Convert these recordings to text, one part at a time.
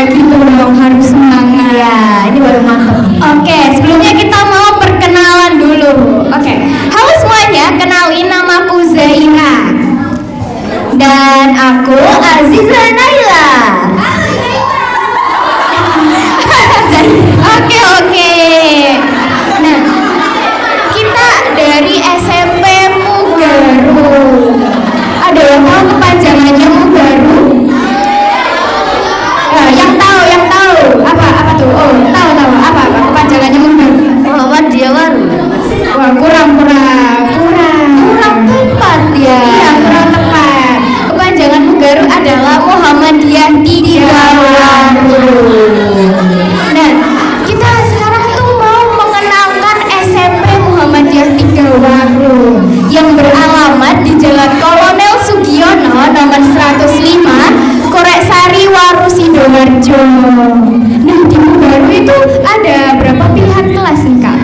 gitu dong, harus semangat. Ya, ini baru mantap. Oke, sebelumnya kita mau perkenalan dulu. Oke, halo semuanya, kenalin namaku Zaira. Dan aku Aziza Naila. Oke. Nah, kita dari SMP Mugaru. Ada yang tahu kepanjangannya Mugaru? Yang tahu apa tuh? Oh, tahu apa kepanjangannya Mugaru? Muhammadiyah Waru. Wah, kurang tepat ya. Iya, kurang tepat. Kepanjangan Mugaru adalah Muhammadiyah 3 Waru. Nah, kita sekarang tuh mau mengenalkan SMP Muhammadiyah 3 Waru yang beralamat di Jalan Kolonel Sugiono nomor 105 Koreksari Waru Sidoarjo. Nah, di Mugaru itu ada berapa pilihan kelas nih, Kak?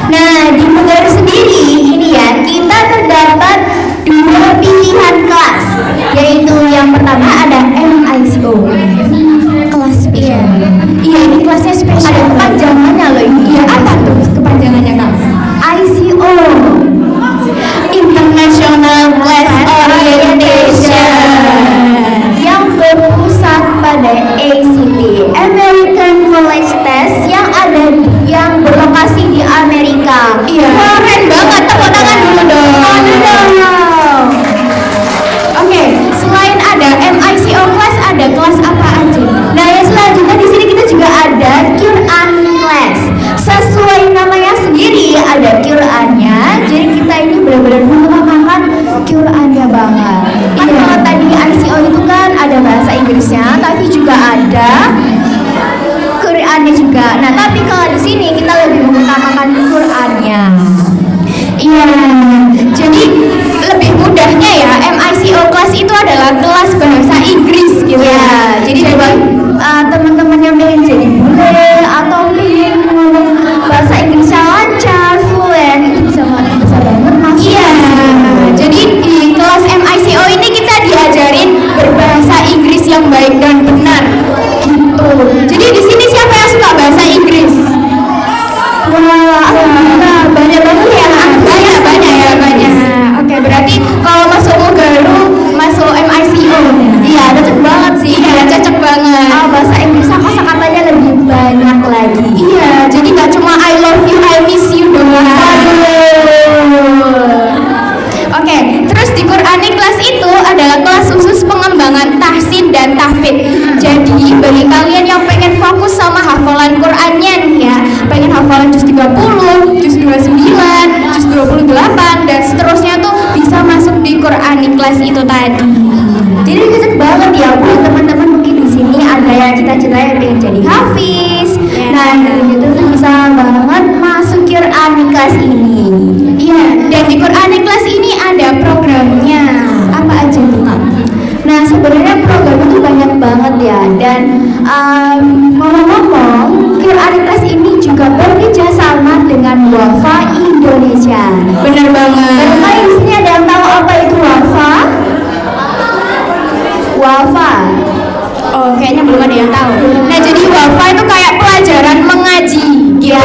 Nah, di Mugaru sendiri ini ya, kita terdapat 2 pilihan kelas, yaitu yang pertama ada MICO. Kelas spesial. Iya, ini kelasnya spesial. Ada kepanjangannya loh ini. Iya, apa tuh kepanjangannya, Kak? ICO. International Class Orientation. Yang berpusat pada ACT, American College Test, yang berlokasi di Amerika. Iya, keren banget. Tepuk tangan dulu dong. Oke, selain ada MICO class, ada kelas apa aja? Nah, yang selanjutnya di sini kita juga ada Quran class. Sesuai namanya sendiri, ada Qurannya. Jadi kita ini benar-benar mengutamakan Qurannya banget. Kan kalau tadi ICO itu kan ada bahasa Inggrisnya, tapi juga ada Qurannya juga. Nah, tapi kalau di sini kita lebih mengutamakan Qurannya. Iya, jadi lebih mudahnya ya, MICO class itu adalah kelas bahasa Inggris gitu Ya, jadi buat teman-teman yang pengen jadi bule atau pengen ngomong bahasa Inggrisnya lancar, fluent, itu bisa banget masuk. Iya, jadi di kelas MICO ini kita diajarin berbahasa Inggris yang baik dan benar gitu. Jadi di sini siapa yang suka bahasa Inggris? Wah, banyak banget ya. Banyak. Oke, berarti kalau masuk Mugaru, masuk MICO. Iya, cocok banget sih. Iya, cocok banget. Bahasa Inggris kosakatanya lebih banyak lagi. Iya, jadi nggak cuma I love you, I miss you doang. Oke, terus di Quranic class itu adalah kelas khusus pengembangan tahsin dan tahfidz. Jadi bagi kalian yang pengen fokus sama hafalan Qur'annya nih ya, pengen hafalan juz 30, juz 29, juz 28 dan seterusnya tuh bisa masuk di Quranic class itu tadi. Jadi cocok banget ya buat teman-teman mungkin di sini ada yang cita-cita yang pengen jadi hafiz. Nah, itu tuh bisa banget masuk Quranic class ini. Iya, dan di Quranic class ini ada programnya. Apa aja tuh, Kak? Nah, sebenarnya program itu banyak banget ya. Dan ngomong-ngomong, Quranic class ini juga bekerja sama dengan Wafa Indonesia. Bener banget. Barangkali di sini ada yang tahu apa itu Wafa? Wafa. Oh, kayaknya belum ada yang tahu. Nah, jadi Wafa itu kayak pelajaran mengaji gitu. Ya.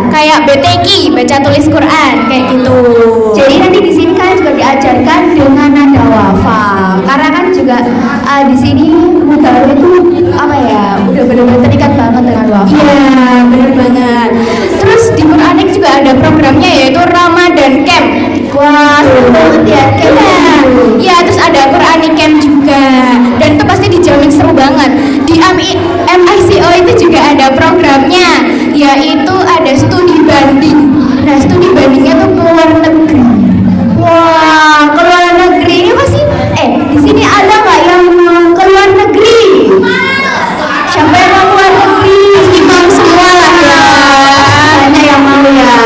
Kayak BTQ, baca tulis Quran, kayak gitu. Jadi nanti di sini kalian juga diajarkan dengan nada Wafa. Karena kan juga di sini Mugaru itu apa ya, udah benar-benar terikat banget dengan Wafa. Iya, bener banget. Terus di Quranic juga ada programnya yaitu Ramadan Camp. Wah, seru banget ya. Iya, terus ada Quranic Camp juga. Dan itu pasti dijamin seru banget. Di MICO itu juga ada programnya, yaitu ada studi banding. Nah, studi bandingnya tuh ke luar negeri. Wah, ke luar negeri ini masih di sini ada nggak yang ke luar negeri? Siapa yang mau keluar negeri? Pasti mau semua lah ya. Banyak yang mau ya.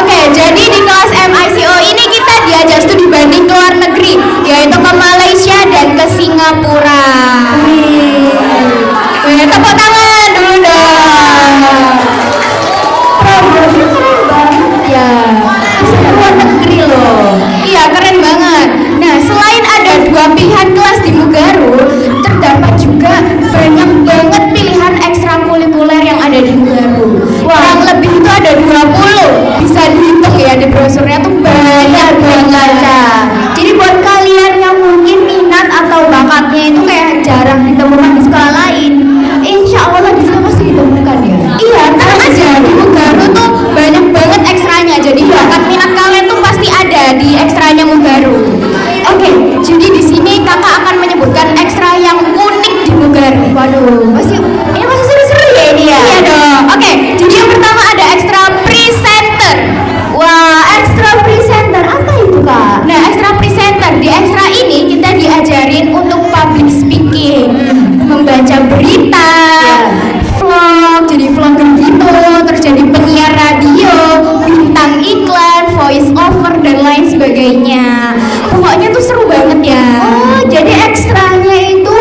Oke, jadi di kelas MICO ini kita diajar studi banding ke luar negeri, yaitu ke Malaysia dan ke Singapura. Wih, tepuk tangan dulu dong. Programnya keren banget ya. 20. Bisa dihitung ya, di brosurnya tuh banyak banget. Jadi buat kalian yang mungkin minat atau bakatnya itu kayak jarang ditemukan di sekolah lain, insya Allah di sini pasti ditemukan ya. Iya, tenang aja, di Mugaru tuh banyak banget ekstranya. Jadi bakat minat kalian tuh pasti ada di ekstranya Mugaru. Oke, jadi di sini kakak akan menyebutkan ekstra yang unik di Mugaru. Waduh, ini masih seru-seru ya ini ya. Iya dong. Oke, jadi yang pertama ada ekstra presenter. Wah, ekstra presenter apa itu kak? Nah, ekstra presenter di ekstra ini kita diajarin untuk public speaking, membaca berita, vlog, jadi vlogger gitu, terus jadi penyiar radio, bintang iklan, voice over dan lain sebagainya. Pokoknya tuh seru banget ya. Oh, jadi ekstranya itu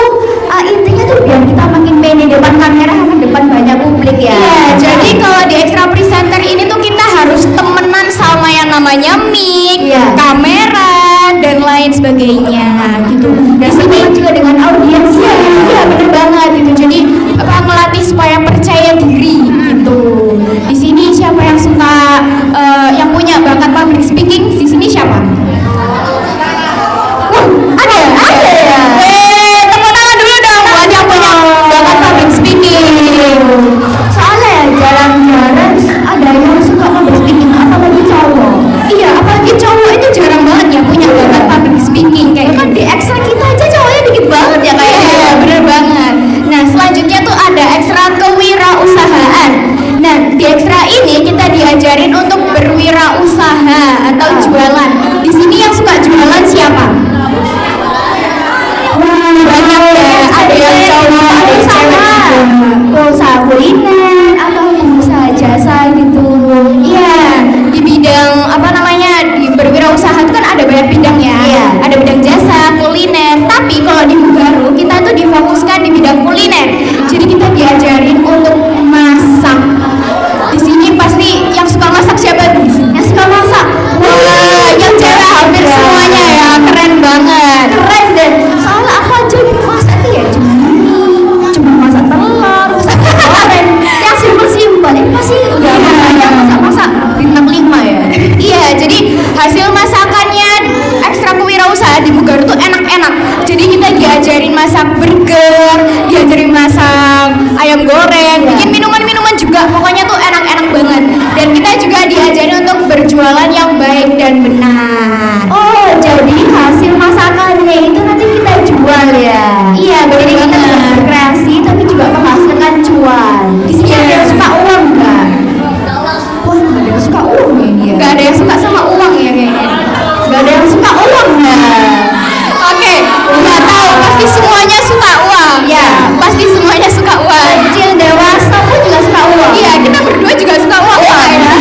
intinya tuh biar kita makin pede depan kamera sama depan banyak publik ya. Iya, jadi kalau di ekstra presenter ini tuh kita harus temenan sama yang namanya mic, Iya. kamera dan lain sebagainya gitu. Dan sini juga dengan audiens. Iya, bener banget gitu. Jadi ngelatih supaya percaya diri gitu. Di sini siapa yang suka yang punya bakat public speaking? Di sini siapa? Wah, ada ya. Tepuk tangan dulu dong buat yang punya bakat public speaking. Soalnya ya jarang-jarang ada yang suka public speaking, apalagi cowok. Iya, apalagi cowok itu jarang banget ya punya bakat public speaking. Kayak Kan di ekstra kita aja cowoknya dikit banget ya kayaknya. Iya, bener banget. Nah, selanjutnya tuh ada ekstra kewirausahaan. Nah, di ekstra ini kita diajarin untuk berwirausaha atau jualan. Di sini yang suka jualan siapa? Banyak ya, ada yang cowok, ada yang cewek juga. Usaha kuliner atau usaha jasa gitu. Iya, di bidang apa namanya, di berwirausaha itu kan ada banyak bidang ya. Iya. Ada bidang jasa, kuliner. Tapi kalau di Mugaru kita tuh difokuskan di bidang kuliner. Jadi kita diajarin untuk masak. Di sini pasti yang suka masak siapa? Yang suka masak. Wah, yang cewek hampir semuanya ya, keren banget. Keren deh. Soalnya aku aja masak tuh ya cuma masak telur, masak goreng, yang simpel-simpel. Ini pasti udah masaknya masak-masak bintang 5 ya. Iya, jadi hasil masakannya ekstra kewirausahaan di Mugaru tuh enak-enak. Jadi kita diajarin masak burger, diajarin masak ayam goreng, bikin minuman-minuman juga. Pokoknya tuh enak-enak banget. Dan kita juga diajarin untuk berjualan yang baik dan benar. Oh, jadi hasil masakannya itu nanti kita jual ya. Iya, benar Jadi kita banget. berkreasi tapi juga menghasilkan cuan. Di sini ada yang suka uang nggak? Wah, nggak ada yang suka uang ya ini ya. Gak ada yang suka sama uang ya kayaknya. Nggak ada yang suka uang nggak? Oke, nggak tahu. Pasti semuanya suka uang. Ya. Pasti semuanya suka uang. Kecil dewasa pun juga suka uang. Iya, kita berdua juga suka uang. Iya, Pak. iya.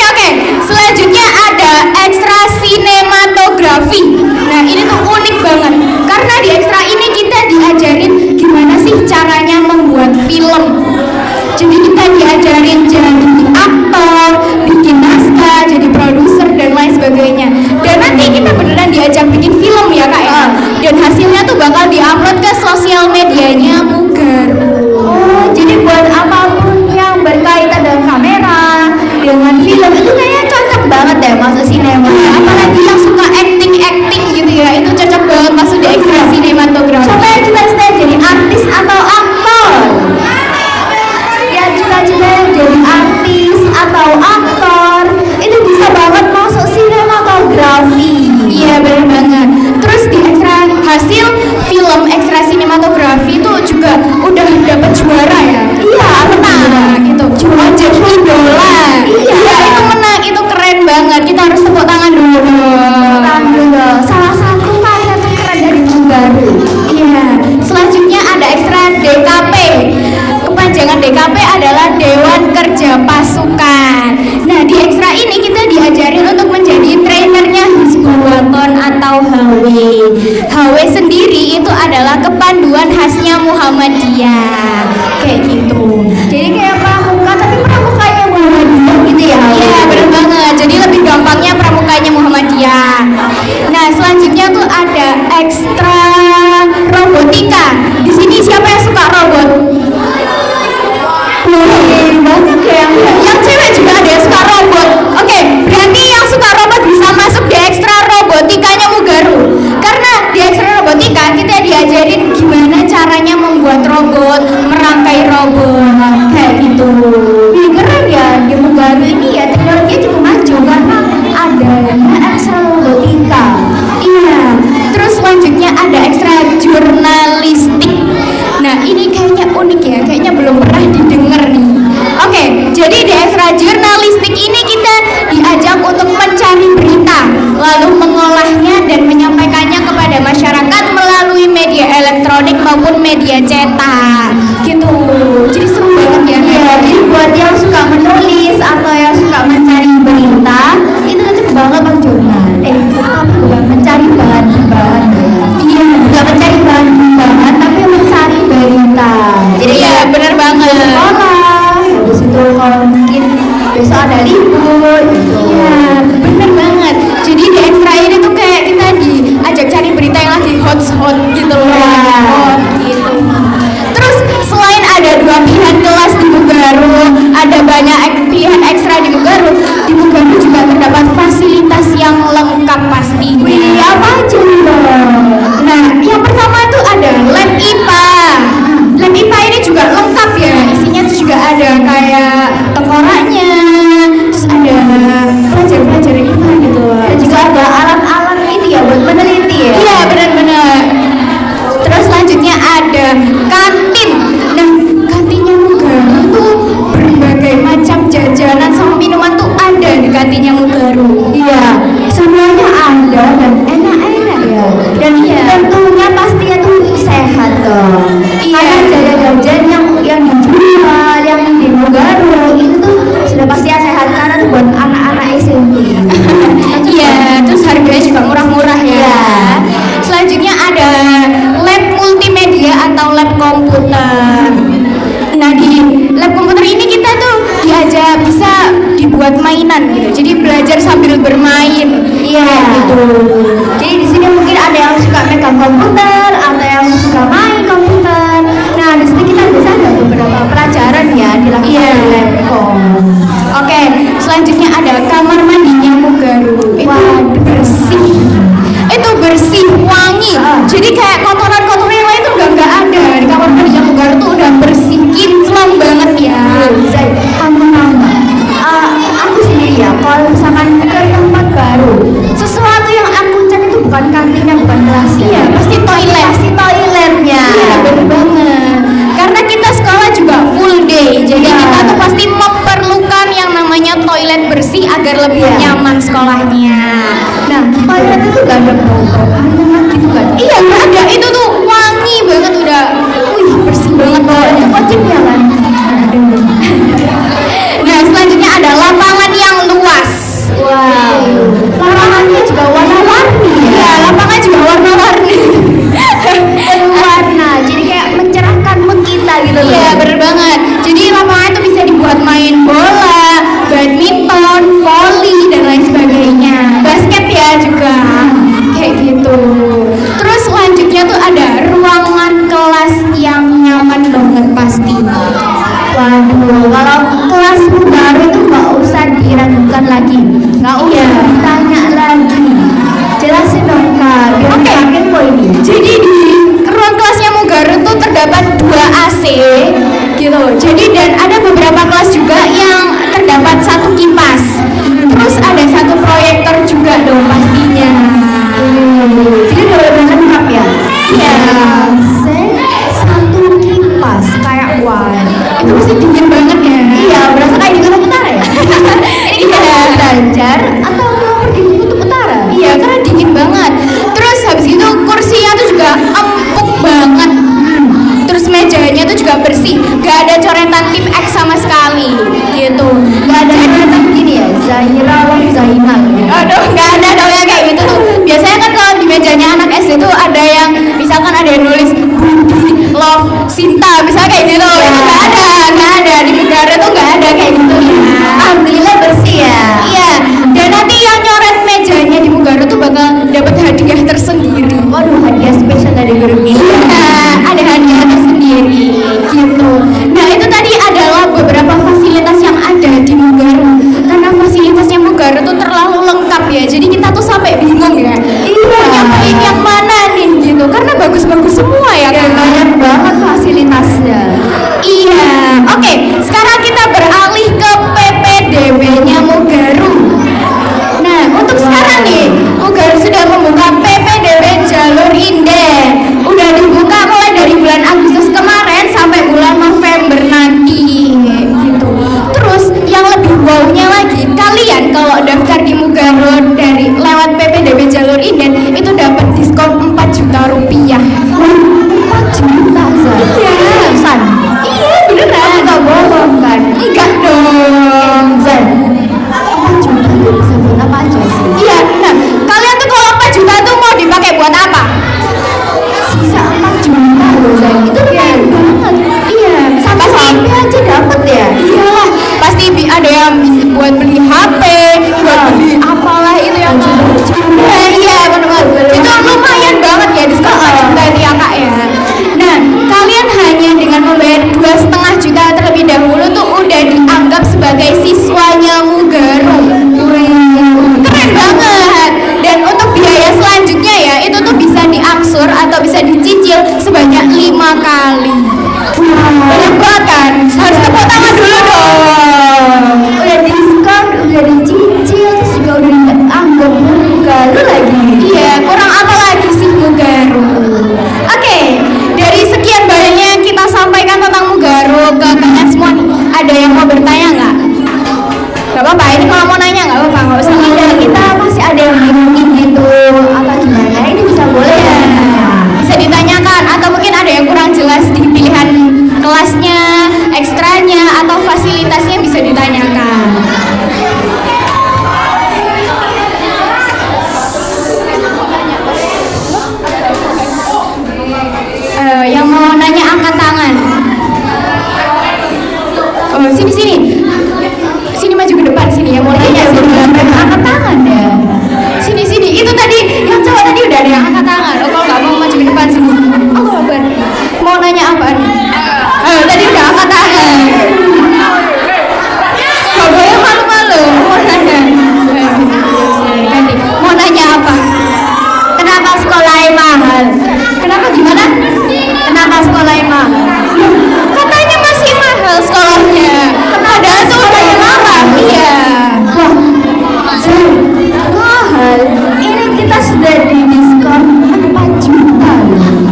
Oke. Selanjutnya ada ekstra sinematografi. Nah, ini tuh unik banget. Karena di ekstra ini kita diajarin gimana sih caranya membuat film. Jadi kita diajarin jadi aktor, bikin naskah, jadi produser dan lain sebagainya. Dan nanti kita beneran diajak bikin film ya kak ya. Dan hasilnya tuh bakal diupload ke sosial medianya Mugaru. Oh, jadi buat apapun yang berkaitan dengan kamera, dengan film itu kayaknya cocok banget deh masuk sinema. Apalagi yang suka acting gitu ya, itu cocok banget masuk di ekstra sinematografi. Siapa yang cita-cita jadi artis atau aktor? Ya cita-cita jadi artis atau aktor itu bisa banget masuk sinematografi. Iya benar banget. Terus di ekstra hasil film ekstra sinematografi itu juga udah dapet juara ya. Iya, menang gitu. Juara jadi idola. Iya. Itu menang, itu keren banget. Kita harus tepuk tangan dulu. Salah satu karya terkeren dari Mugaru. Iya. Selanjutnya ada ekstra DKP. Kepanjangan DKP adalah Dewan Kerja Pasukan. Nah, di ekstra ini kita diajarin untuk menjadi trainernya Hizbul Waton atau HW. HW sendiri itu adalah kepanduan khasnya Muhammadiyah. Kayak gitu. Jadi kayak pramuka tapi pramukanya Muhammadiyah gitu ya. Iya, bener banget. Jadi lebih gampangnya pramukanya Muhammadiyah. Nah, selanjutnya tuh ada ekstra robotika. Di sini siapa yang suka robot? Banyak yang Yang multimedia cetak gitu. Jadi seru banget ya. Iya, jadi buat yang suka menulis atau yang suka mencari berita itu cocok banget Bang Jurnal. Bukan mencari bahan-bahan. Iya, bukan mencari bahan-bahan tapi mencari berita. Jadi ya benar banget. Sekolah, habis itu kalau mungkin besok ada libur gitu. Iya, bener banget. Jadi di ekstra ini tuh kayak kita diajak cari berita yang lagi hot gitu loh. Iya. Hot gitu. Terus selain ada 2 pilihan kelas di Mugaru, ada banyak pilihan ekstra di Mugaru. Di Mugaru juga terdapat fasilitas yang lengkap pastinya. Wih, apa aja nih Bang? Nah, yang pertama tuh ada lab IPA. Lab IPA ini juga lengkap ya. Isinya tuh juga ada kayak tengkoraknya, terus ada pelajaran-pelajaran IPA gitu. Dan juga ada alat-alat itu ya buat meneliti ya. Iya, benar-benar. Terus selanjutnya ada kantin. Nah, kantinnya Mugaru tuh berbagai macam jajanan sama minuman tuh ada di kantinnya Mugaru. Iya, semuanya ada dan enak-enak ya. Dan tentunya pastinya tuh sehat dong. Iya. Karena jajan-jajan yang dijual, yang di Mugaru itu tuh sudah pasti sehat karena tuh buat anak-anak SMP. Iya, terus harganya juga murah-murah ya. Iya. Selanjutnya ada lab multimedia atau lab komputer. Nah, di lab komputer ini kita tuh diajak bisa dibuat mainan gitu. Jadi belajar sambil bermain. Iya gitu. Jadi di sini mungkin ada yang suka megang komputer, ada yang suka main komputer. Nah di sini kita bisa ada beberapa pelajaran ya dilakukan di Labcom. Oke, selanjutnya ada kamar mandinya Mugaru. Itu bersih. Itu bersih, wangi. Jadi kayak kotoran-kotoran yang lain tuh udah nggak ada. Di kamar mandinya Mugaru tuh udah bersih, kinclong banget ya. Zai, kamu nama. Aku sendiri ya, kalau misalkan ke tempat baru, sesuatu yang aku cek itu bukan kantinnya, bukan kelasnya. Iya, pasti toilet. Pasti toiletnya. Iya, bener banget. Karena kita sekolah juga full day, jadi Iya. kita tuh pasti memerlukan yang namanya toilet bersih agar lebih Iya. nyaman sekolahnya. Nah, toilet itu gak ada bau-bauan gitu kan? Iya, nggak ada. Itu tuh wangi banget udah. Wih, bersih banget Itu pokoknya. wajib ya kan? Nah, selanjutnya ada lapangan yang luas. Wow, lapangannya juga warna-warni ya? Iya, lapangan juga warna-warni. Warna, jadi kayak mencerahkan mood kita gitu loh. Iya, bener banget. Jadi lapangan itu bisa dibuat main bola, badminton, volley dan lain sebagainya. Basket ya juga. Kayak gitu. Terus selanjutnya tuh ada ruangan kelas yang nyaman banget pasti. Waduh, kalau kelas baru itu nggak usah diragukan lagi, nggak usah Iya. ditanya lagi. Jelasin dong Kak, biar Oke. yakin kok ini. Jadi di ruang kelasnya Mugaru tuh terdapat 2 AC gitu. Jadi dan ada beberapa kelas juga yang terdapat 1 kipas. Terus ada 1 proyektor juga dong pastinya. Jadi udah benar lengkap ya? Iya. Satu kipas kayak wah. Itu pasti dingin banget ya. Iya, berasa kayak di Kutub Utara ya? Ini kita Iya. mau belajar atau mau pergi ke Kutub Utara? Iya, karena dingin banget. Terus habis itu kursinya tuh juga empuk banget. Terus mejanya tuh juga bersih, gak ada coretan tip X sama sekali gitu. Gak ada yang gini ya, Zahira Wah Zainal gitu. Aduh, nggak ada dong yang kayak gitu tuh. Biasanya kan kalau di mejanya anak SD tuh ada yang misalkan ada yang nulis Budi, Love, Sinta, misalnya kayak gitu. Ya. Itu nggak ada di Mugaru tuh nggak ada kayak gitu ya. Alhamdulillah bersih ya. Iya, dan nanti yang nyoret mejanya di Mugaru tuh bakal dapat hadiah tersendiri. Waduh, hadiah spesial dari guru ini. Nah, ada hadiah tersendiri gitu. Nah, itu tadi adalah beberapa fasilitas yang ada di Mugaru. Karena fasilitasnya Mugaru tuh terlalu lengkap ya. Jadi kita tuh sampai bingung ya. Iya. Nyampein yang mana nih gitu. Karena bagus-bagus semua ya. Dan kan? banyak banget fasilitasnya. Iya. Oke, sekarang kita beralih ke PP mahal. Kenapa gimana? Kenapa sekolahnya mahal? Katanya masih mahal sekolahnya. Padahal tuh udah larang. Iya. Mahal. Ini kita sudah di diskon 4 juta.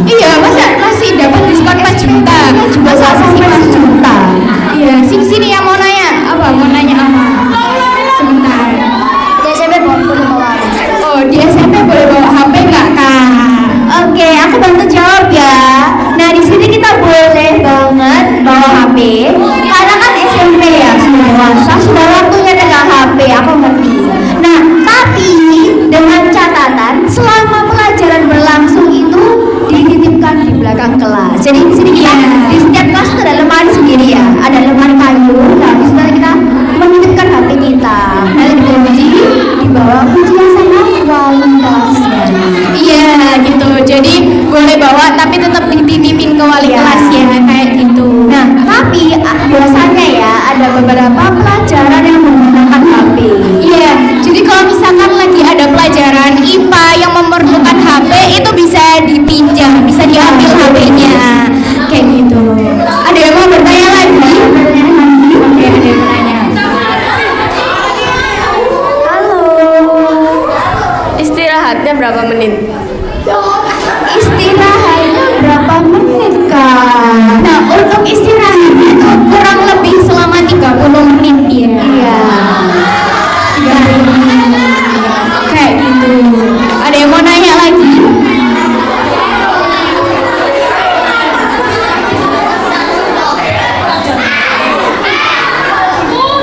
Iya, masa masih dapat diskon 4 juta? Juga sampai 4 juta. Iya, sini yang mau nanya apa? Mau nanya apa? Sebentar. Di SMP boleh bawa. Oh, di SMP boleh bawa HP nggak, Kak? Oke, aku bantu jawab ya. Nah, di sini kita boleh banget bawa HP. Karena kan SMP ya, sudah dewasa, sudah waktunya pegang HP. Aku ngerti. Nah, tapi dengan catatan selama pelajaran berlangsung itu dititipkan di belakang kelas. Jadi di sini kita di setiap kelas itu ada lemari sendiri ya, ada lemari kayu. Nah, di situ kita menitipkan HP kita. Nanti dikunci, dibawa kuncinya sama wali kelasnya. Iya, gitu. Jadi boleh bawa tapi tetap dititipin ke wali kelas ya, kayak gitu. Nah, tapi biasanya ya ada beberapa pelajaran yang menggunakan HP. Iya, jadi kalau misalkan lagi ada pelajaran IPA yang memerlukan HP itu bisa dipinjam, bisa diambil HP-nya, kayak gitu. Ada yang mau bertanya lagi? Oke, ada yang bertanya. Halo. Istirahatnya berapa menit? Istirahatnya berapa menit, Kak? Nah, untuk istirahatnya itu kurang lebih selama 30 menit ya. Iya. 30 menit. Kayak gitu. Ada yang mau nanya lagi?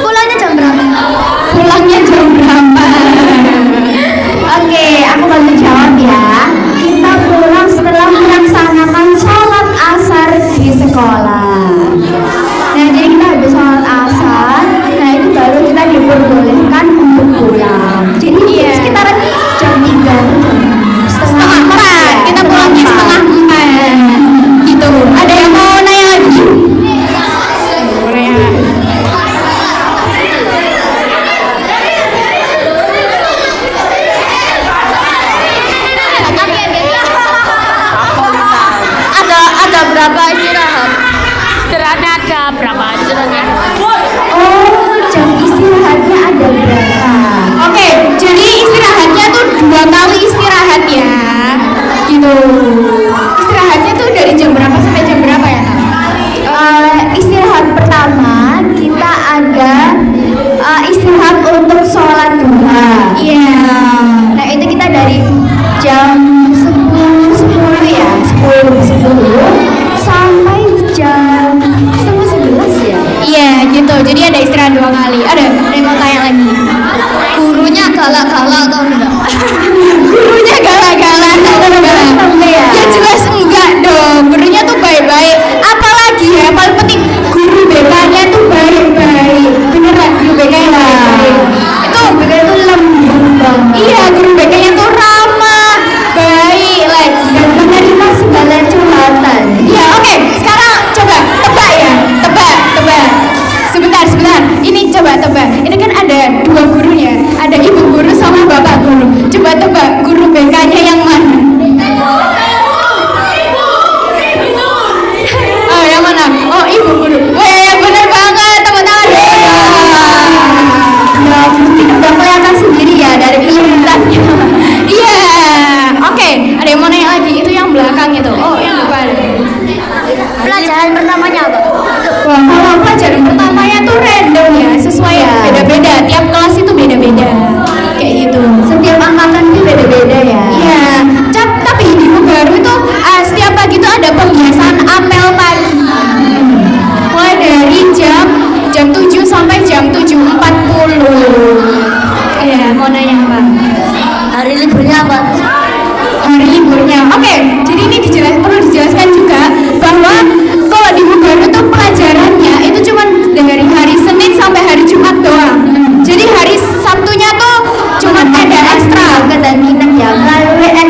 Pulangnya jam berapa? Pulangnya jam berapa? Oke, aku bantu jawab ya. Kita pulang setelah melaksanakan sholat asar di sekolah. Nah, jadi kita habis sholat asar, nah itu baru kita diperbolehkan untuk pulang. Jadi sekitaran jam 3 Setengah 4. Kita pulangnya setengah 4. Gitu. Ada yang mau nanya lagi? Boleh ya. Ada berapa istirahat? Istirahatnya ada berapa istirahatnya? Oh, jam istirahatnya ada berapa? Oke, jadi istirahatnya tuh 2 kali istirahat ya. Gitu. Istirahatnya tuh dari jam berapa sampai jam berapa ya, Kak? Istirahat pertama kita ada istirahat untuk sholat duha. Iya. Nah itu kita dari jam 10 ya, 10 sampai jam setengah 11 ya. Iya, gitu. Jadi ada istirahat 2 kali. Ada yang mau tanya lagi? Gurunya galak-galak atau enggak? Gurunya galak-galak atau enggak? Ya. Ya jelas enggak dong. Gurunya tuh baik-baik. Apalagi ya, paling penting guru BK-nya tuh baik-baik. Beneran guru BK-nya baik-baik. Itu Mereka itu lembut banget. iya, guru BK-nya tuh ramah, baik lagi. Dan menerima segala curhatan. Ya oke, sekarang coba tebak ya, tebak. Sebentar. Ini coba tebak. Ini kan ada 2 gurunya, ada ibu guru sama bapak guru. Coba tebak guru BK-nya yang mana? Oh yang mana? Oh ibu guru. Wah bener banget, tepuk tangan. Nah, mungkin udah kelihatan sendiri ya dari kelimpannya. Iya. Oke, ada yang mau nanya lagi? Itu yang belakang itu. Oh yang depan. Pelajaran pertamanya apa? Wah, kalau pelajaran pertamanya tuh random ya, sesuai beda-beda. Tiap kelas itu beda-beda. Kayak gitu. Setiap angkatan itu beda-beda ya. Iya. Tapi di baru itu setiap pagi itu ada pembiasaan apel pagi. Mulai dari jam 7 sampai jam 7.40. Iya, mau nanya apa? Hari liburnya apa? Hari liburnya. Oke, jadi ini perlu dijelaskan juga bahwa kalau di baru itu pelajarannya itu cuma dari hari Senin sampai hari Jumat doang. Jadi hari Sabtunya tuh cuma ada ekstra. Dan minat ya. Kalau WN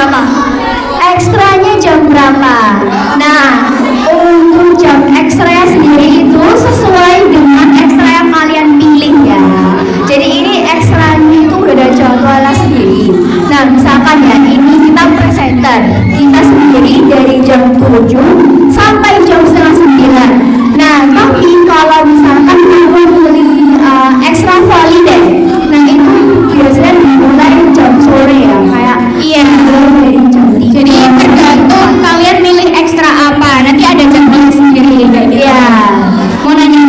berapa? Ekstranya jam berapa? Nah, untuk jam ekstranya sendiri itu sesuai dengan ekstra yang kalian pilih ya. Jadi ini ekstranya itu udah ada jadwalnya sendiri. Nah, misalkan ya ini kita presenter, kita sendiri dari jam 7 sampai jam setengah 9. Nah, tapi kalau misalkan kamu pilih ekstra valide, nah itu biasanya dimulai jam sore ya, kayak dari jam 3. Jadi tergantung kalian milih ekstra apa. Nanti ada jadwalnya sendiri kayak gitu. Iya. Mau nanya?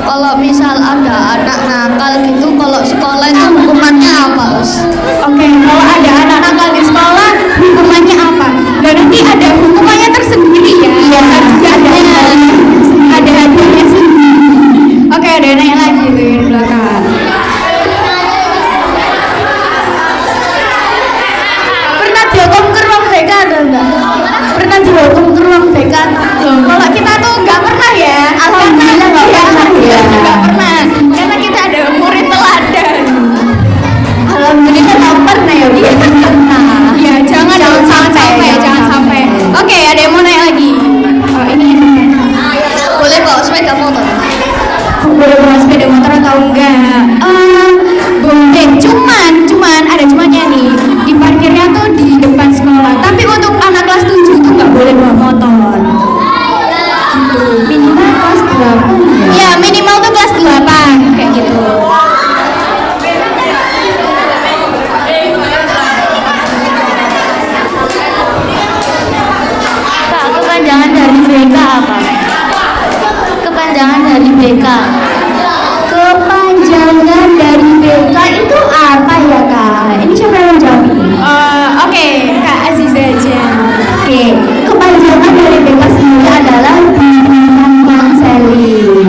Kalau misal ada anak nakal gitu, kalau sekolah itu hukumannya apa, Us? Oke, kalau ada anak nakal di sekolah, hukumannya apa? Dan nanti ada hukumannya tersendiri ya. Iya. Ada hadiahnya sendiri. Oke, ada yang nanya lagi tuh di belakang. Pernah dihukum ke ruang BK atau enggak? Pernah dihukum ke ruang BK? Kalau kita tuh nggak pernah ya. Alhamdulillah nggak pernah ya. Nggak pernah. Karena kita ada murid teladan. Alhamdulillah nggak pernah ya. Ya, jangan sampai. Oke, ada yang mau nanya lagi? Oh, ini. Boleh bawa sepeda motor? Boleh bawa sepeda motor atau enggak? Boleh. Cuman ada cumannya nih. Di parkirnya tuh di depan sekolah. Tapi untuk anak kelas 7 tuh nggak boleh bawa motor. Gitu. Minimal kelas berapa ya? Ya, minimal tuh kelas 8 kayak gitu. Kak, kepanjangan dari BK apa? Kepanjangan dari BK. Kepanjangan dari BK itu apa ya kak? Ini siapa yang jawab ini? Oke, Kak Aziza aja. Oke, kepanjangan dari BK sendiri adalah bimbingan konseling.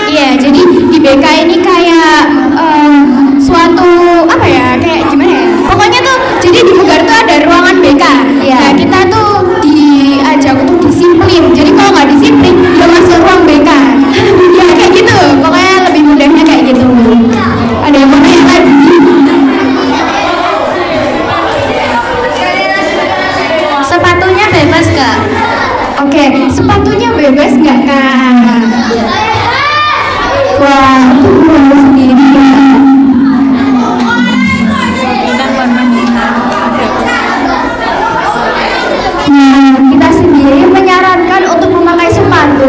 Iya, jadi di BK ini kayak suatu apa ya? Kayak gimana ya? Pokoknya tuh jadi di Mugar tuh ada ruangan BK. Iya. Nah, kita tuh diajak untuk disiplin. Jadi kalau nggak disiplin, ya masuk ruang BK. Ya kayak gitu. Pokoknya lebih mudahnya kayak gitu. Ada yang mau nanya lagi? Sepatunya bebas, Kak? Oke, sepatunya bebas nggak Kak? Wah, itu guru sendiri ya. Nah, kita sendiri menyarankan untuk memakai sepatu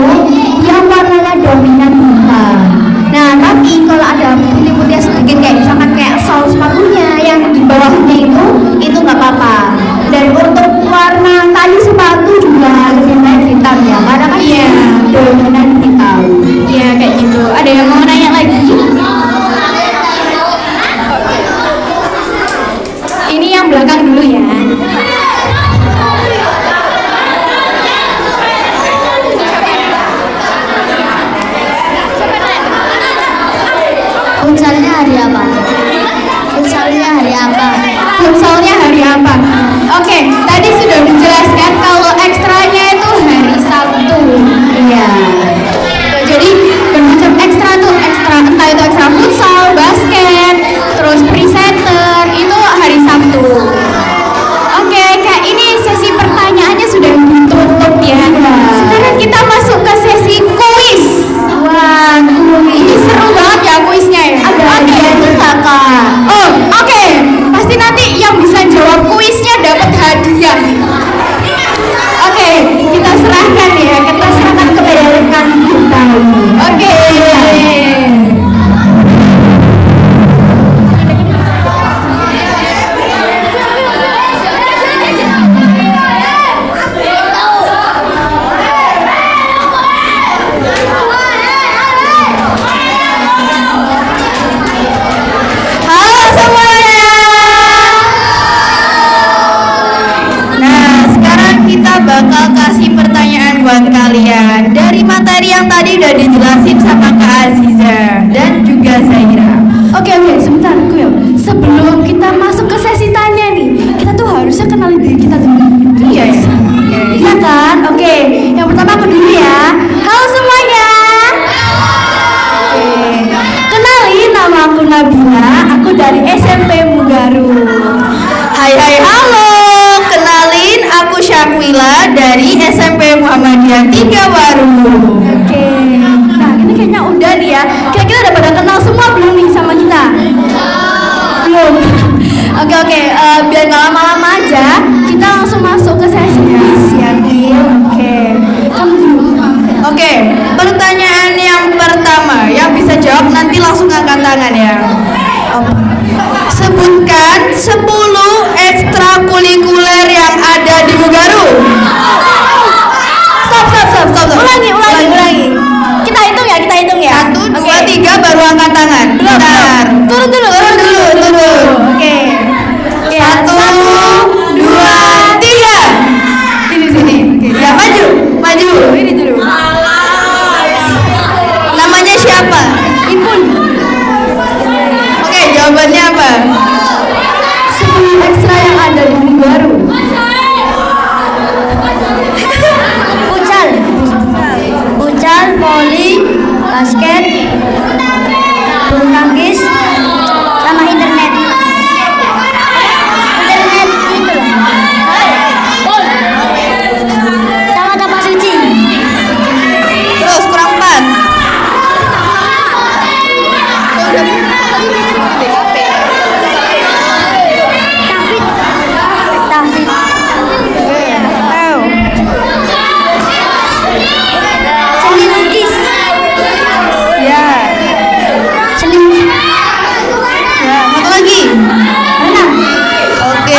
yang warnanya dominan hitam. Nah, tapi kalau ada putih-putih sedikit kayak misalkan kayak sol sepatunya yang di bawahnya itu nggak apa-apa. Dan untuk warna tali sepatu juga lebih baik hitam ya, karena kan Iya. dominan hitam. Iya kayak gitu. Ada yang mau nanya lagi? Ini yang belakang dulu ya. Futsalnya hari apa? Futsalnya hari apa? Futsalnya hari apa? Oke, tadi sudah dijelaskan kalau ekstranya itu hari Sabtu. Iya. Jadi bermacam ekstra tuh ekstra, entah itu ekstra futsal, basket, terus presenter itu hari Sabtu. Oke, Kak, ini sesi pertanyaannya sudah ditutup ya. Sekarang kita masuk ke sesi kuis. Wah, Ini seru banget ya kuisnya ya. ada hadiahnya nggak kak? Oh, oke. Pasti nanti yang bisa jawab kuisnya dapat hadiah. Oke, kita serahkan ya. Kita serahkan kepada rekan kita ini. Oke. Halo semuanya. Nah, sekarang kita bakal kasih pertanyaan buat kalian dari materi yang tadi udah dijelasin sama Kak Aziza dan juga Zaira. Oke, sebentar Kuil. Sebelum kita masuk ke sesi tanya nih, kita tuh harusnya kenalin diri kita dulu. Iya ya. Iya kan? Oke, yang pertama aku dulu ya. Halo semuanya. Oke. Kenalin, nama aku Nabila. Aku dari SMP Mugaru. dari SMP Muhammadiyah 3 Waru. Oke. Nah, ini kayaknya udah nih ya. Kira-kira udah pada kenal semua belum nih sama kita? Belum. Oke. Biar nggak lama-lama aja, kita langsung masuk ke sesi quiz ya, Gil. Oke. Kamu dulu. Oke, pertanyaan yang pertama, yang bisa jawab nanti langsung angkat tangan ya. Sebutkan 10 ekstrakurikuler yang ada di Mugaru. Stop. Ulangi. Kita hitung ya. 1, 2, 3 baru angkat tangan. Bentar. Turun dulu. Oke. 1, 2, 3. Ini sini. Ya, maju. Ini dulu. Namanya siapa? Impun. Oke, jawabannya apa? 10 ekstra yang ada di Mugaru. Futsal, voli, basket, bulu tangkis, sama internet. Internet itu loh. Sama tapak suci. Terus kurang 4. Tahfidz. Seni lukis. Ya. Satu lagi. Renang. Oke.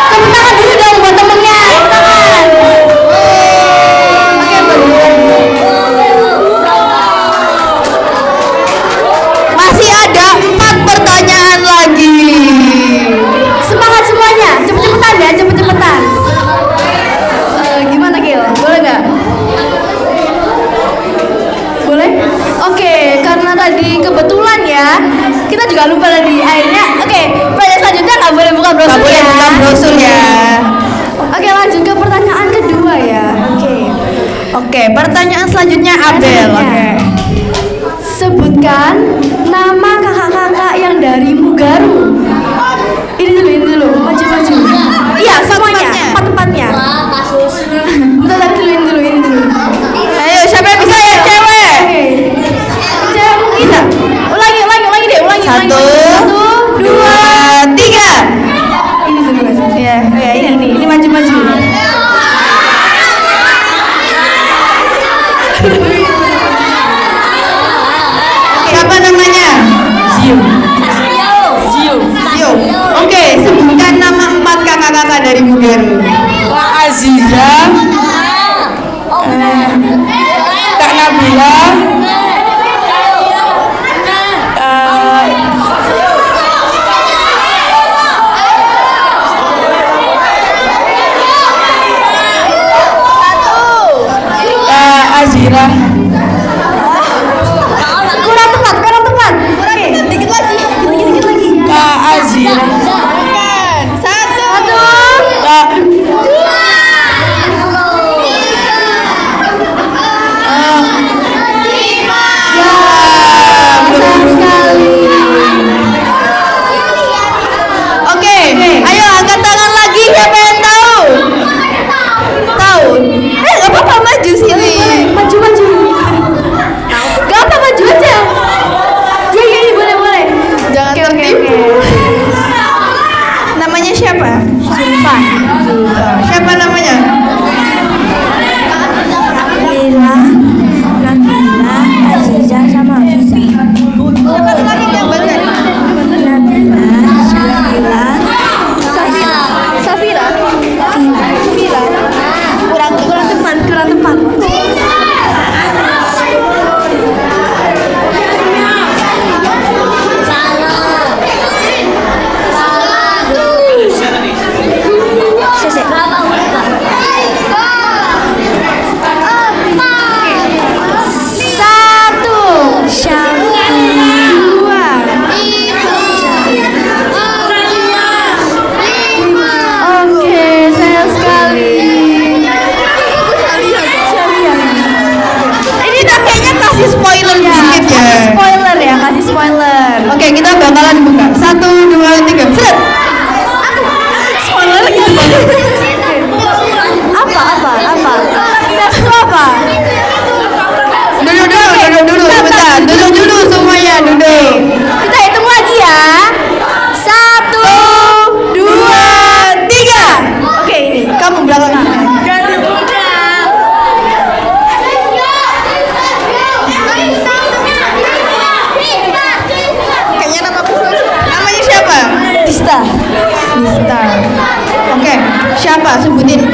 Tepuk tangan dulu dong buat temennya. Masih ada 4 pertanyaan lagi. Semangat semuanya, cepet-cepetan ya, cepet-cepetan. Gimana Gil? Boleh nggak? Boleh? Oke, karena tadi kebetulan ya, kita juga lupa tadi akhirnya. Oke, pertanyaan selanjutnya nggak boleh buka brosur Nggak boleh ya. buka brosur ya. Oke, lanjut ke pertanyaan kedua ya. Oke, pertanyaan selanjutnya Abel. Oke. Sebutkan nama kakak-kakak yang dari Mugaru. Ini dulu. Maju. Iya, semuanya. Empat-empatnya. Bentar, ini dulu. Ayo, siapa yang bisa ya, cewek? Oke. Cewek mungkin. Ulangi deh. 1, 2, 3. Ini dulu guys. Ya. Ini maju. Siapa namanya? Zio. Oke, sebutkan nama 4 kakak-kakak dari Mugaru.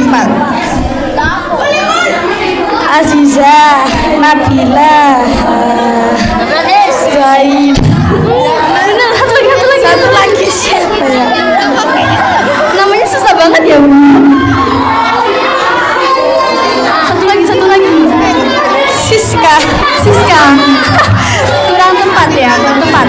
4. Aziza, Nabila, Zain. Satu lagi siapa ya? Namanya susah banget ya, Bu. Satu lagi. Siska. Kurang tepat ya, kurang tepat.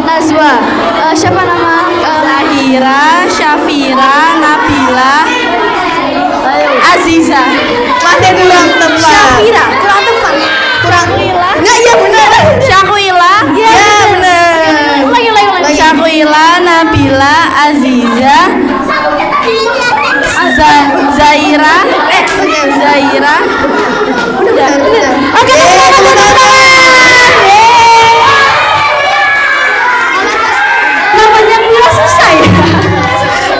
Najwa. Siapa nama? Lahira, Syafira, Nabila, Aziza. Masih kurang tepat. Syafira, kurang tepat. Kurang Lila. Enggak, iya benar. Syakwila. Iya benar. Lagi. Syakwila, Nabila, Aziza, Zaira. Zaira. Udah. Oke, namanya Mila susah ya.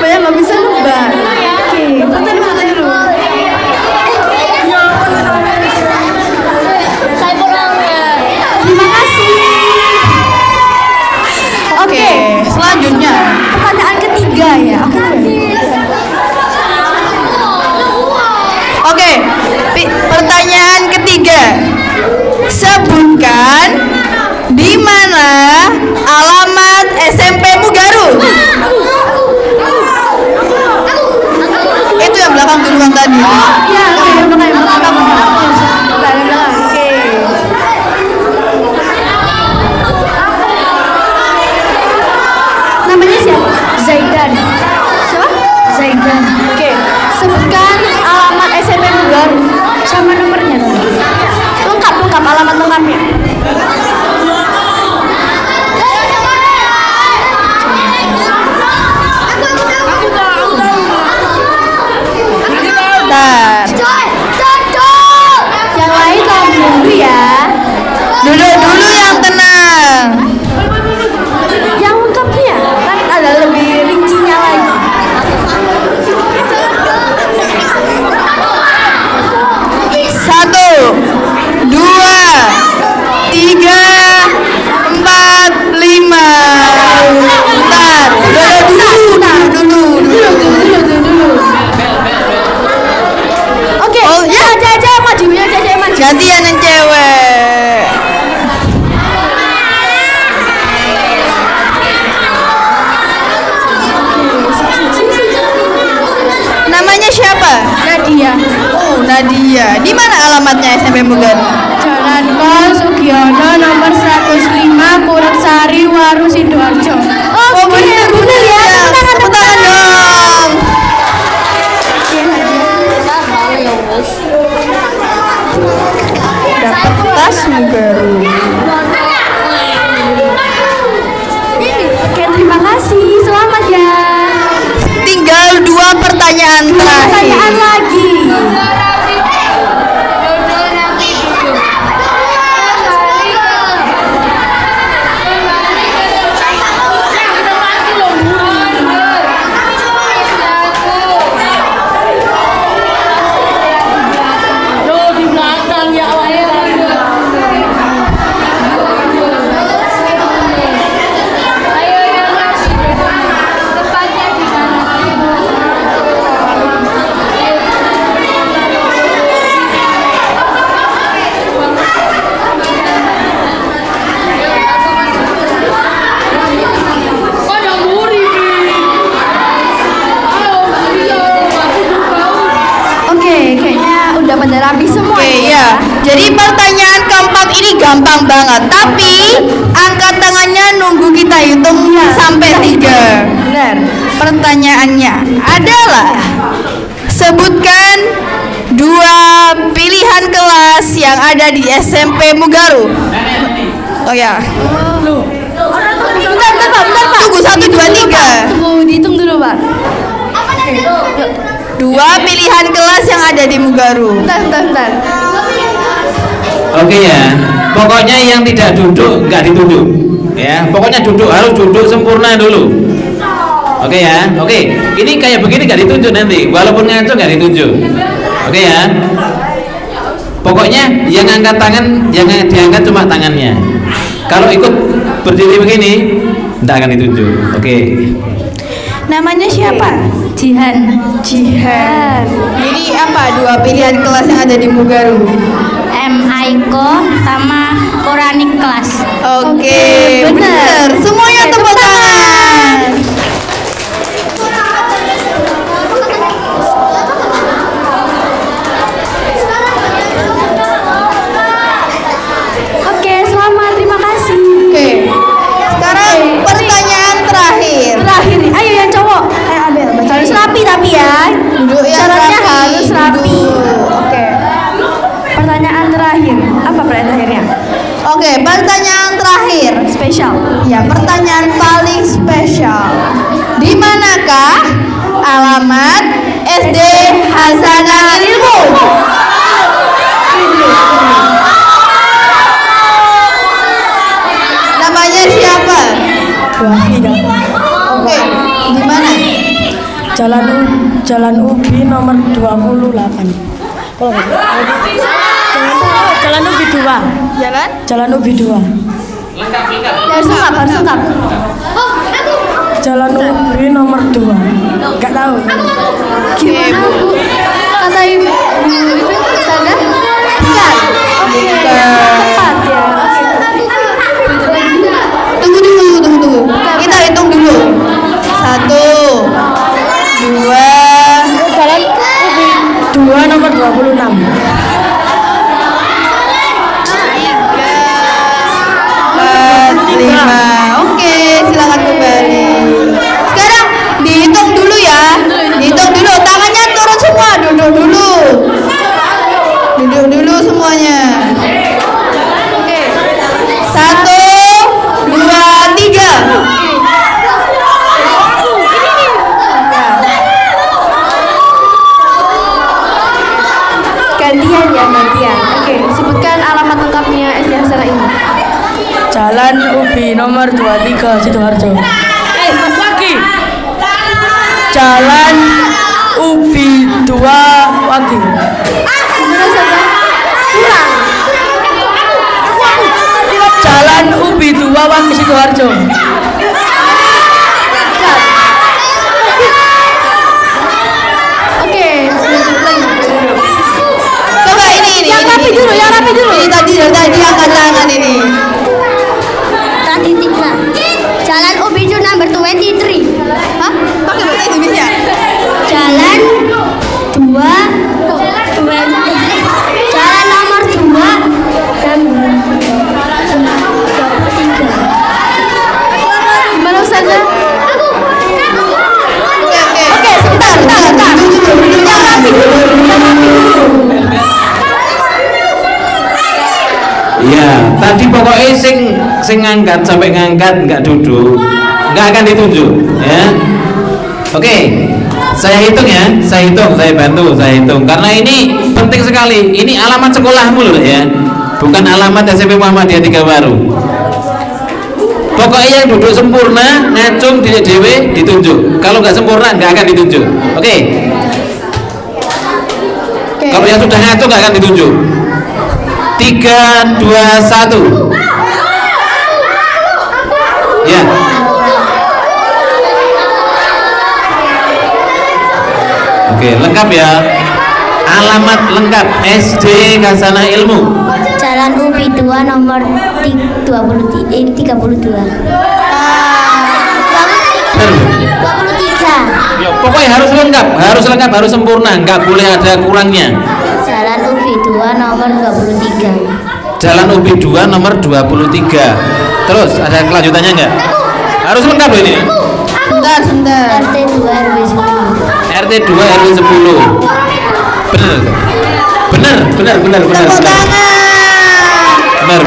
Banyak nggak bisa nebak. Oke, foto dulu. Terima kasih. Oke, selanjutnya pertanyaan ketiga ya. Oke, pertanyaan ketiga. Sebutkan di mana alamat SMP Mugaru. Itu yang belakang duluan tadi. Iya, yang belakang. Oke. Namanya siapa? Zaidan. Siapa? Zaidan. Oke. Sebutkan alamat SMP Mugaru. Sama nomornya. Lengkap alamat lengkapnya. Yang lain tolong dulu ya. Dulu yang tenang. Yang lengkapnya kan ada lebih rincinya lagi. Satu, 2, 3, 4, 5. Bentar. Dulu. Oke. Oh ya, Caca maju. Gantian yang cewek. Namanya siapa? Nadia. Oh, Nadia. Di mana alamatnya SMP Mugaru? Jalan Kol Sugiono nomor 105 Puraksari Waru Sidoarjo. Oh, benar ya. Tepuk tangan dong. Dapat tas Mugaru. Oke, terima kasih. Selamat ya. Tinggal 2 pertanyaan terakhir. Pertanyaan lagi. Rapi semua. Oke, ya. Jadi pertanyaan keempat ini gampang banget, tapi angkat tangannya nunggu kita hitung sampai 3. Benar. Pertanyaannya adalah sebutkan 2 pilihan kelas yang ada di SMP Mugaru. Oh ya. Bentar, Pak. Tunggu 1, 2, 3. Tunggu, dihitung dulu, Pak. 2 pilihan kelas yang ada di Mugaru. Bentar. Oke ya, pokoknya yang tidak duduk nggak ditunjuk ya, pokoknya harus duduk sempurna dulu. Oke ya, oke, ini kayak begini nggak ditunjuk nanti, walaupun ngaco nggak ditunjuk. Oke ya, pokoknya yang angkat tangan, yang diangkat cuma tangannya. Kalau ikut berdiri begini nggak akan ditunjuk. Oke. Namanya siapa? Jihan. Jadi apa 2 pilihan kelas yang ada di Mugaru? Aiko sama Quranic Class. Oke, benar. Semuanya tepuk tangan. Oke, selamat, terima kasih. Oke. Sekarang pertanyaan terakhir. Ayo yang cowok. Ayo ambil. Harus rapi tapi ya. Duduk yang Syaratnya rapi. harus rapi. Oke. Pertanyaan terakhir. Apa pertanyaan terakhirnya? Oke, pertanyaan terakhir. Spesial. Ya, pertanyaan paling spesial. Di manakah alamat SD Hasanah Ilmu? Namanya siapa? Oke, di mana? Jalan Ubi nomor 28. Jalan Ubi 2. Jalan Ubi 2. Harus lengkap. Jalan Ubi nomor 2. Enggak tahu. Gimana Bu? Kata ibu itu Ustazah? Bukan. Tepat ya. Tunggu. Kita hitung dulu. 1, 2, Jalan Ubi 2 nomor 26. 5. Oke, silakan kembali. Sekarang dihitung dulu ya. Dihitung dulu. Tangannya turun semua. Duduk dulu semuanya. Oke. 1, 2, 3. Gantian. Oke, sebutkan alamat lengkapnya SD Hasanah ini. Jalan Ubi nomor 23 Sidoarjo. Wagi. Jalan Ubi 2 Wagi. Kurang. Jalan Ubi 2 Wagi Sidoarjo. Oke, lagi. Coba ini. Yang rapi dulu. Ini tadi angkat tangan ini. Tadi 3. Jalan Ubi nomor 23. Hah? Pakai bahasa Indonesia. Jalan 2. Jalan nomor 2 dan 23. Gimana Ustazah? Oke, sebentar. Duduk yang rapi dulu. Iya, tadi pokoknya sing ngangkat sampai ngangkat nggak duduk, nggak akan ditunjuk, ya. Oke, saya hitung ya, saya bantu, karena ini penting sekali. Ini alamat sekolahmu loh ya, bukan alamat SMP Muhammadiyah 3 Baru. Pokoknya yang duduk sempurna, ngacung diri dewe ditunjuk. Kalau nggak sempurna nggak akan ditunjuk. Oke. Kalau yang sudah ngacung nggak akan ditunjuk. 3, 2, 1. Ya. Oke, lengkap ya. Alamat lengkap SD Hasanah Ilmu. Jalan Ubi 2 nomor 32. Benar. 23. Ya, pokoknya harus lengkap, harus sempurna, nggak boleh ada kurangnya. Jalan Ubi 2 nomor 23. Jalan Ubi 2 nomor 23. Terus ada kelanjutannya nggak? Harus lengkap ini. Sebentar. RT 2 RW 10. RT 2 RW 10. Benar. Tepuk tangan. Benar.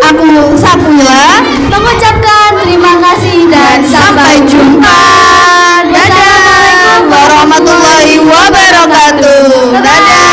Aku Sakula mengucapkan terima kasih dan sampai jumpa. Dadah. Warahmatullahi wabarakatuh. Dadah.